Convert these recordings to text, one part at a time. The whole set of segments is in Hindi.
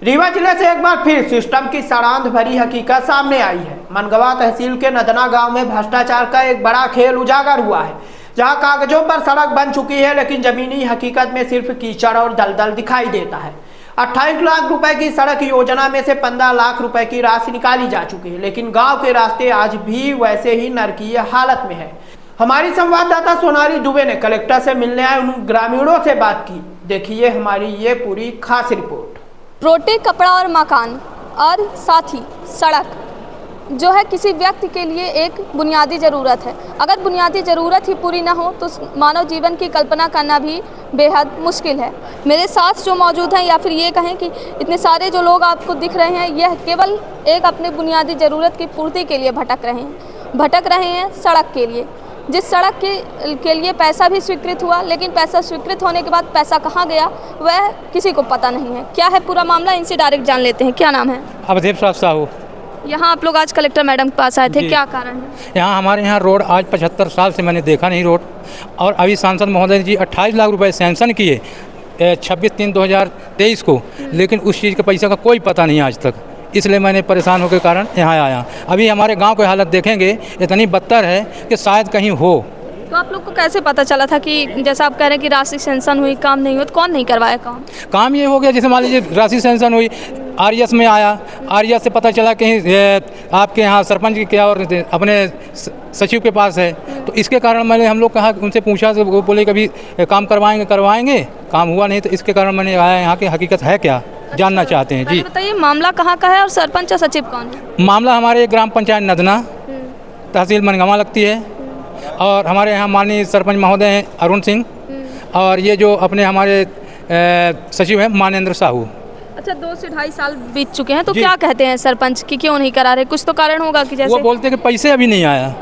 रीवा जिले से एक बार फिर सिस्टम की सड़ांध भरी हकीकत सामने आई है। मनगवा तहसील के नदना गांव में भ्रष्टाचार का एक बड़ा खेल उजागर हुआ है, जहां कागजों पर सड़क बन चुकी है, लेकिन जमीनी हकीकत में सिर्फ कीचड़ और दलदल दिखाई देता है। 28 लाख रुपए की सड़क योजना में से 15 लाख रुपए की राशि निकाली जा चुकी है, लेकिन गाँव के रास्ते आज भी वैसे ही नरकीय हालत में है। हमारी संवाददाता सोनाली दुबे ने कलेक्टर से मिलने आए उन ग्रामीणों से बात की। देखिए हमारी ये पूरी खास रिपोर्ट। रोटी, कपड़ा और मकान और साथ ही सड़क जो है किसी व्यक्ति के लिए एक बुनियादी ज़रूरत है। अगर बुनियादी ज़रूरत ही पूरी ना हो तो मानव जीवन की कल्पना करना भी बेहद मुश्किल है। मेरे साथ जो मौजूद हैं या फिर ये कहें कि इतने सारे जो लोग आपको दिख रहे हैं, यह केवल एक अपने बुनियादी ज़रूरत की पूर्ति के लिए भटक रहे हैं सड़क के लिए। जिस सड़क के लिए पैसा भी स्वीकृत हुआ, लेकिन पैसा स्वीकृत होने के बाद पैसा कहाँ गया वह किसी को पता नहीं है। क्या है पूरा मामला, इनसे डायरेक्ट जान लेते हैं। क्या नाम है? अवधेश साहू। यहाँ आप लोग आज कलेक्टर मैडम के पास आए थे, क्या कारण है? यहाँ हमारे यहाँ रोड आज 75 साल से मैंने देखा नहीं रोड, और अभी सांसद महोदय जी 28 लाख रुपए सैंक्शन किए 26/3/2023 को, लेकिन उस चीज़ के पैसा का कोई पता नहीं आज तक। इसलिए मैंने परेशान होकर कारण यहाँ आया। अभी हमारे गांव की हालत देखेंगे इतनी बदतर है कि शायद कहीं हो। तो आप लोग को कैसे पता चला था कि जैसा आप कह रहे हैं कि राशि सैंक्शन हुई, काम नहीं हुआ, तो कौन नहीं करवाया काम ये हो गया, जैसे मान लीजिए राशि सैंक्शन हुई, आरएस में आया, आरएस से पता चला कि आपके यहाँ सरपंच की क्या और अपने सचिव के पास है, तो इसके कारण मैंने हम लोग कहा, उनसे पूछा तो वो बोले कभी काम करवाएंगे, काम हुआ नहीं। तो इसके कारण मैंने आया, यहाँ की हकीकत है क्या जानना चाहते हैं जी। बताइए मामला कहाँ का है और सरपंच और सचिव कौन है? मामला हमारे ग्राम पंचायत नदना, तहसील मनगवा लगती है, और हमारे यहाँ माननीय सरपंच महोदय हैं अरुण सिंह, और ये जो अपने हमारे सचिव हैं मानेंद्र साहू। अच्छा, 2 से 2.5 साल बीत चुके हैं, तो क्या कहते हैं सरपंच कि क्यों नहीं करा रहे? कुछ तो कारण होगा कि जैसे वो बोलते हैं कि पैसे अभी नहीं आया।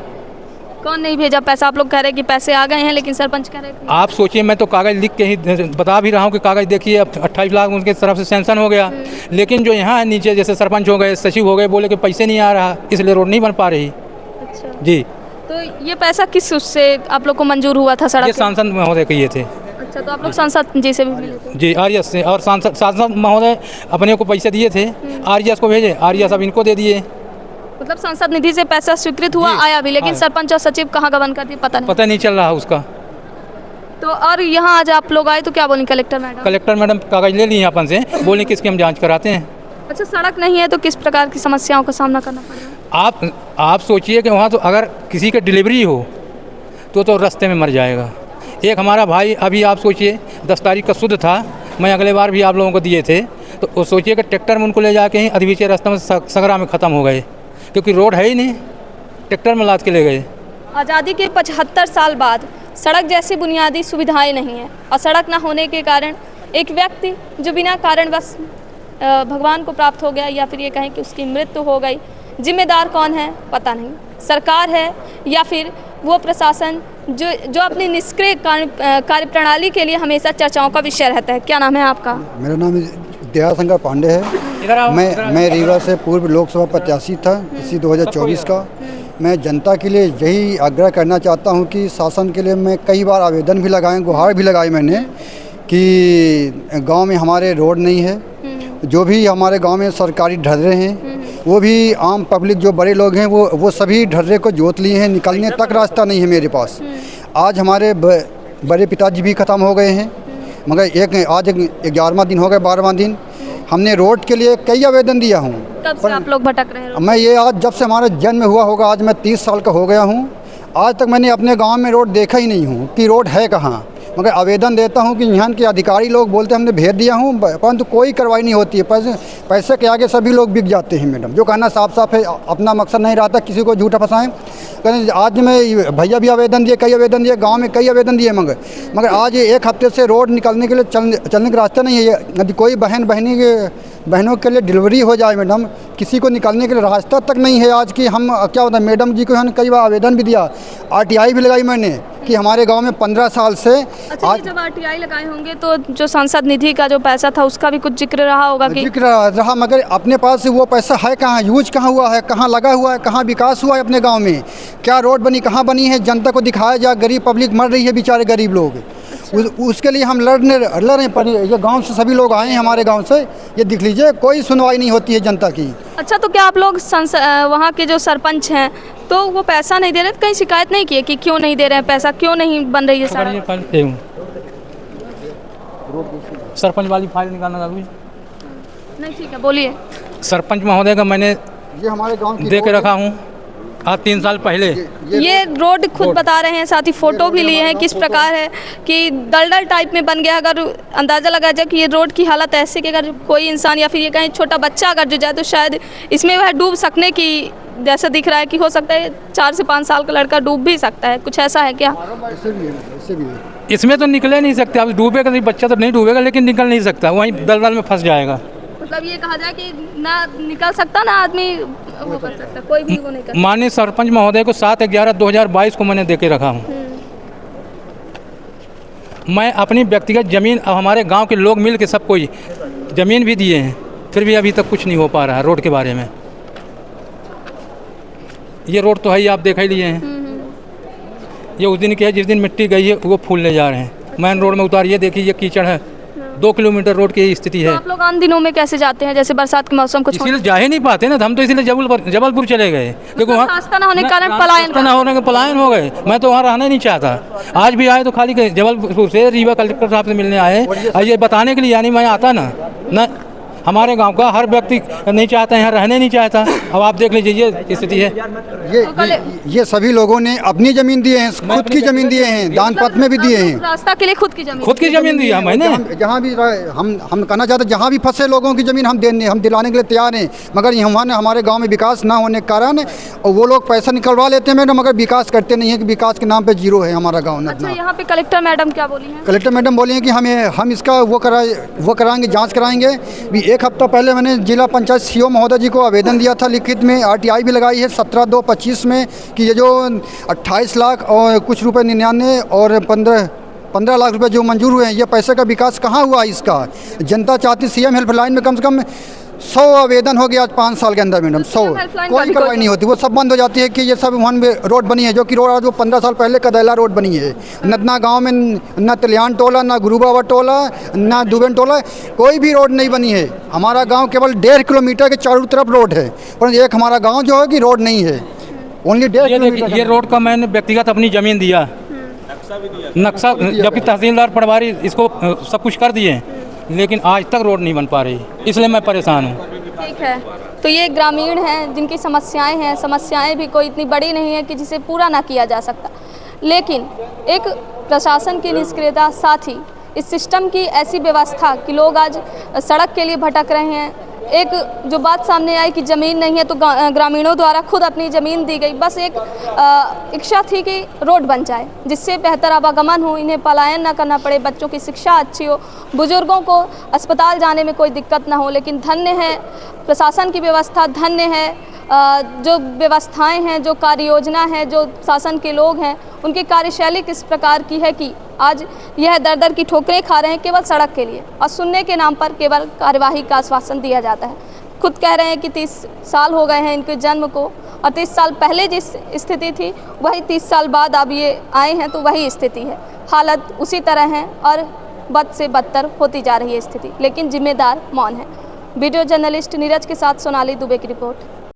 कौन नहीं भेजा पैसा? आप लोग कह रहे हैं कि पैसे आ गए हैं, लेकिन सरपंच कह रहे हैं। आप सोचिए, मैं तो कागज़ लिख के ही बता भी रहा हूँ कि कागज़ देखिए, अब 28 लाख उनके तरफ से सैंक्शन हो गया, लेकिन जो यहाँ है नीचे जैसे सरपंच हो गए, सचिव हो गए, बोले कि पैसे नहीं आ रहा, इसलिए रोड नहीं बन पा रही। अच्छा जी। तो ये पैसा किस उससे आप लोग को मंजूर हुआ था? सड़क ये सांसद महोदय किए थे। अच्छा, तो आप लोग सांसद जी से भी मिले थे? जी, आरएस से, और सांसद महोदय अपने को पैसे दिए थे, आरएस को भेजे, आरएस अब इनको दे दिए। मतलब सांसद निधि से पैसा स्वीकृत हुआ, आया भी, लेकिन सरपंच और सचिव कहाँ गबन कर दिए पता नहीं चल रहा उसका। तो और यहाँ आज आप लोग आए तो क्या बोली कलेक्टर मैडम? कलेक्टर मैडम कागज ले लिए अपन से, बोले किसकी हम जांच कराते हैं। अच्छा, सड़क नहीं है तो किस प्रकार की समस्याओं का सामना करना पड़ेगा? आप सोचिए कि वहाँ तो अगर किसी की डिलीवरी हो तो रास्ते में मर जाएगा। एक हमारा भाई, अभी आप सोचिए 10 तारीख का शुद्ध था, मैं अगले बार भी आप लोगों को दिए थे, तो सोचिए कि ट्रैक्टर में उनको ले जाके ही अधीचे रास्ते में सगरा में ख़त्म हो गए, क्योंकि रोड है ही नहीं, ट्रैक्टर में लाद के ले गए। आज़ादी के 75 साल बाद सड़क जैसी बुनियादी सुविधाएं नहीं है, और सड़क न होने के कारण एक व्यक्ति जो बिना कारणवश भगवान को प्राप्त हो गया, या फिर ये कहें कि उसकी मृत्यु हो गई, जिम्मेदार कौन है पता नहीं, सरकार है या फिर वो प्रशासन जो अपनी निष्क्रिय कार्यप्रणाली के लिए हमेशा चर्चाओं का विषय रहता है। क्या नाम है आपका? मेरा नाम दयाशंकर पांडे है। मैं रीवा से पूर्व लोकसभा प्रत्याशी था इसी 2024 का। मैं जनता के लिए यही आग्रह करना चाहता हूं कि शासन के लिए मैं कई बार आवेदन भी लगाए, गुहार भी लगाई मैंने कि गांव में हमारे रोड नहीं है, जो भी हमारे गांव में सरकारी ढर्रे हैं वो भी आम पब्लिक जो बड़े लोग हैं वो सभी ढर्रे को जोत लिए हैं, निकलने तक रास्ता नहीं है मेरे पास। आज हमारे बड़े पिताजी भी ख़त्म हो गए हैं, मगर आज 11वां दिन हो गया, 12वां दिन हमने रोड के लिए कई आवेदन दिया हूँ। कब से आप लोग भटक रहे हैं? मैं ये आज जब से हमारा जन्म हुआ होगा, आज मैं 30 साल का हो गया हूँ, आज तक मैंने अपने गांव में रोड देखा ही नहीं हूँ कि रोड है कहाँ। मगर आवेदन देता हूँ कि यहाँ के अधिकारी लोग बोलते हमने भेज दिया हूँ, परंतु कोई कार्रवाई नहीं होती है। पैसे के आगे सभी लोग बिक जाते हैं मैडम। जो कहना साफ साफ है, अपना मकसद नहीं रहता किसी को झूठा फंसाएं। कहते आज मैं भैया भी आवेदन दिए, कई आवेदन दिए, गांव में कई आवेदन दिए, मगर आज एक हफ्ते से रोड निकलने के लिए चलने का रास्ता नहीं है। यदि कोई बहनों के लिए डिलीवरी हो जाए मैडम, किसी को निकलने के लिए रास्ता तक नहीं है आज की। हम क्या होता है, मैडम जी को हमने कई बार आवेदन भी दिया, आरटीआई भी लगाई मैंने कि हमारे गांव में 15 साल से। अच्छा, आज जब आरटीआई लगाए होंगे तो जो सांसद निधि का जो पैसा था उसका भी कुछ जिक्र रहा होगा कि? जिक्र रहा, मगर अपने पास वो पैसा है कहाँ, यूज कहाँ हुआ है, कहाँ लगा हुआ है, कहाँ विकास हुआ है अपने गाँव में, क्या रोड बनी, कहाँ बनी है, जनता को दिखाया जाए। गरीब पब्लिक मर रही है, बेचारे गरीब लोग। उसके लिए हम लड़ रहे हैं, पर ये गांव से सभी लोग आए हैं हमारे गांव से, ये देख लीजिए कोई सुनवाई नहीं होती है जनता की। अच्छा, तो क्या आप लोग वहाँ के जो सरपंच हैं तो वो पैसा नहीं दे रहे, कहीं शिकायत नहीं की कि क्यों नहीं दे रहे हैं पैसा, क्यों नहीं बन रही है सड़क? सरपंच वाली फाइल निकालना जरूरी नहीं, ठीक है बोलिए। सरपंच महोदय का मैंने ये हमारे गांव की दे के रखा हूँ आज 3 साल पहले। ये रोड खुद बता रहे हैं, साथ ही फोटो भी लिए हैं, किस प्रकार है कि दलदल टाइप में बन गया। अगर अंदाज़ा लगाया जाए कि ये रोड की हालत ऐसी कि अगर कोई इंसान या फिर ये कहीं छोटा बच्चा अगर जो जाए तो शायद इसमें वह डूब सकने की जैसा दिख रहा है कि हो सकता है 4 से 5 साल का लड़का डूब भी सकता है, कुछ ऐसा है क्या? ऐसे भी है। इसमें तो निकले नहीं सकते, अब डूबेगा नहीं, बच्चा तो नहीं डूबेगा लेकिन निकल नहीं सकता, वहीं दलदल में फंस जाएगा। मतलब ये कहा जाए कि ना निकल सकता ना आदमी वो कर सकता, कोई भी वो नहीं कर सकता। माननीय सरपंच महोदय को 7/11/2022 को मैंने दे के रखा हूँ। मैं अपनी व्यक्तिगत ज़मीन, अब हमारे गांव के लोग मिल के सब कोई ज़मीन भी दिए हैं, फिर भी अभी तक कुछ नहीं हो पा रहा है रोड के बारे में। ये रोड तो है ही, आप देख ही लिए हैं। ये उस दिन की है जिस दिन मिट्टी गई है वो फूलने जा रहे हैं। मेन रोड में उतारिए, देखिए ये कीचड़ है, 2 किलोमीटर रोड की स्थिति है। तो आप लोग आन दिनों में कैसे जाते हैं, जैसे बरसात के मौसम को छोड़? इसीलिए जा ही नहीं पाते ना, हम तो इसीलिए जबलपुर चले गए क्योंकि वहाँ रास्ता ना होने के कारण पलायन हो गए। मैं तो वहाँ रहना नहीं चाहता। आज भी आए तो खाली जबलपुर से रीवा कलेक्टर साहब से मिलने आए, ये बताने के लिए, यानी मैं आता ना हमारे गांव का हर व्यक्ति नहीं चाहता, यहाँ रहने नहीं चाहता। अब आप देख लीजिए ये स्थिति है। ये सभी लोगों ने अपनी ज़मीन दिए हैं, खुद की ज़मीन दिए हैं, दान पत्र में भी दिए हैं। रास्ता के लिए खुद की ज़मीन दी है मैंने। जहाँ भी हम कहना चाहते हैं, जहाँ भी फंसे लोगों की ज़मीन हम दिलाने के लिए तैयार हैं, मगर हमारे गाँव में विकास ना होने के कारण वो लोग पैसा निकलवा लेते हैं मैडम, मगर विकास करते नहीं है कि विकास के नाम पर जीरो है हमारा गाँव। अच्छा, यहाँ पे कलेक्टर मैडम क्या बोली हैं? कलेक्टर मैडम बोली हैं कि हम इसका वो कराएंगे, जाँच कराएंगे। 1 हफ्ता पहले मैंने जिला पंचायत सीओ महोदय जी को आवेदन दिया था लिखित में, RTI भी लगाई है 17/2/25 में कि ये जो 28 लाख और कुछ रुपए 99 और 15 लाख रुपए जो मंजूर हुए हैं, ये पैसे का विकास कहाँ हुआ इसका? जनता चाहती CM हेल्पलाइन में कम से कम 100 आवेदन हो गया आज 5 साल के अंदर मैडम, 100। कोई कार्रवाई नहीं होती, वो सब बंद हो जाती है कि ये सब वहाँ रोड बनी है, जो कि रोड आज वो 15 साल पहले कदैला रोड बनी है। नदना गांव में न तलियान टोला, न गुरुबाबा टोला, न दुबेन टोला, कोई भी रोड नहीं बनी है। हमारा गांव केवल 1.5 किलोमीटर के चारों तरफ रोड है, पर एक हमारा गाँव जो है कि रोड नहीं है, ओनली 1.5 किलोमीटर। ये रोड का मैंने व्यक्तिगत अपनी ज़मीन दिया, नक्शा, जबकि तहसीलदार पटवारी इसको सब कुछ कर दिए, लेकिन आज तक रोड नहीं बन पा रही, इसलिए मैं परेशान हूँ। ठीक है, तो ये ग्रामीण हैं जिनकी समस्याएं भी कोई इतनी बड़ी नहीं है कि जिसे पूरा ना किया जा सकता, लेकिन एक प्रशासन की निष्क्रियता, साथ ही इस सिस्टम की ऐसी व्यवस्था कि लोग आज सड़क के लिए भटक रहे हैं। एक जो बात सामने आई कि ज़मीन नहीं है तो ग्रामीणों द्वारा खुद अपनी ज़मीन दी गई, बस एक इच्छा थी कि रोड बन जाए जिससे बेहतर आवागमन हो, इन्हें पलायन ना करना पड़े, बच्चों की शिक्षा अच्छी हो, बुजुर्गों को अस्पताल जाने में कोई दिक्कत ना हो। लेकिन धन्य है प्रशासन की व्यवस्था, धन्य है जो व्यवस्थाएं हैं, जो कार्य योजना है, जो शासन के लोग हैं, उनकी कार्यशैली किस प्रकार की है कि आज यह दर दर की ठोकरें खा रहे हैं केवल सड़क के लिए, और सुनने के नाम पर केवल कार्यवाही का आश्वासन दिया जाता है। खुद कह रहे हैं कि 30 साल हो गए हैं इनके जन्म को, और 30 साल पहले जिस स्थिति थी वही 30 साल बाद अब ये आए हैं तो वही स्थिति है, हालत उसी तरह है और बद से बदतर होती जा रही है स्थिति, लेकिन जिम्मेदार मौन है। वीडियो जर्नलिस्ट नीरज के साथ सोनाली दुबे की रिपोर्ट।